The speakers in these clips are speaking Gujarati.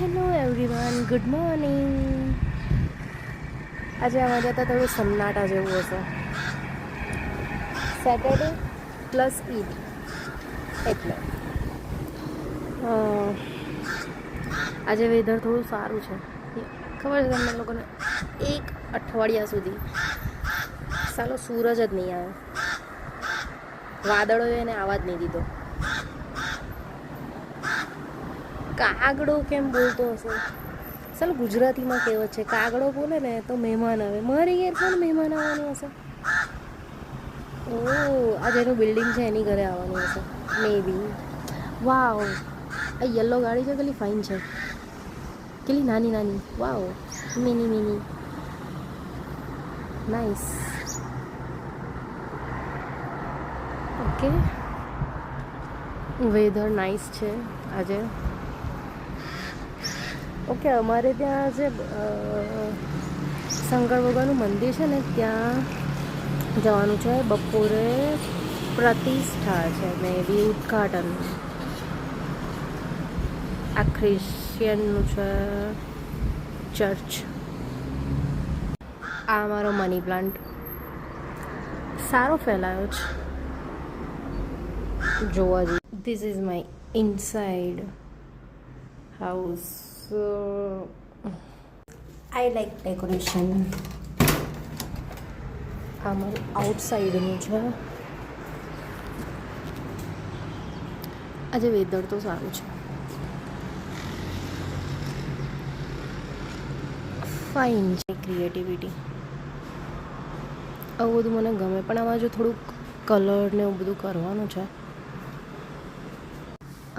Hello everyone, good morning. આજે આમાં જતાં થોડું સન્નાટા જેવું હશે. સેટરડે પ્લસ ઈદ એટલે આજે વેધર થોડું સારું છે. ખબર છે તમને લોકોને, એક અઠવાડિયા સુધી સાલો સૂરજ જ નહીં આવ્યો. વાદળોએ એને આવવા જ નહીં દીધો. કાગડો કેમ બોલતો હશે? ચાલો ગુજરાતીમાં કહેવત છે, કાગડો બોલે ને તો મહેમાન આવે. મારી ઘેર કોણ મહેમાન આવવાનું હશે? ઓહ, આ જેનું બિલ્ડિંગ છે એની ઘરે આવવાનું હશે મે બી. વાવ, આ યલો ગાડી છે, કેટલી ફાઇન છે, કેટલી નાની નાની. Wow, mini mini, nice. Okay, weather nice છે આજે. ઓકે, અમારે ત્યાં જે શંકર ભગવાનનું મંદિર છે ને ત્યાં જવાનું છે. બપોરે પ્રતિષ્ઠા છે, મે બી ઉદ્ઘાટન. આ ક્રિશ્ચિયનનું છે ચર્ચ. આ અમારો મની પ્લાન્ટ સારો ફેલાયો છે, જોવા જઈએ. This is my inside house. I like decoration. આ મારું આઉટસાઇડનું છે. આજે વેધર તો સારું છે, ફાઇન છે. ક્રિએટિવિટી આવું બધું મને ગમે, પણ આમાં જો થોડુંક કલર ને એવું બધું કરવાનું છે.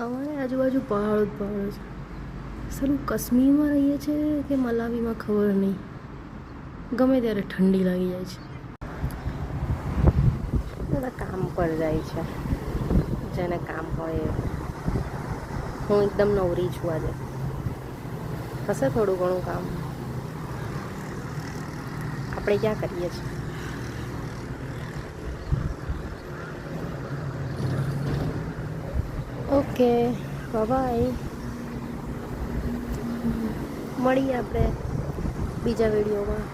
અમારે આજુબાજુ પહાડો જ પહાડો છે. સારું કાશ્મીરમાં રહીએ છીએ કે મલાવીમાં ખબર નહીં, ગમે ત્યારે ઠંડી લાગી જાય છે. બધા કામ પર જાય છે, જેને કામ હોય. હું એકદમ નવરી છું આજે. હશે થોડું ઘણું કામ, આપણે ક્યાં કરીએ છીએ. Okay, bye. મળીએ આપણે બીજા વિડીયોમાં.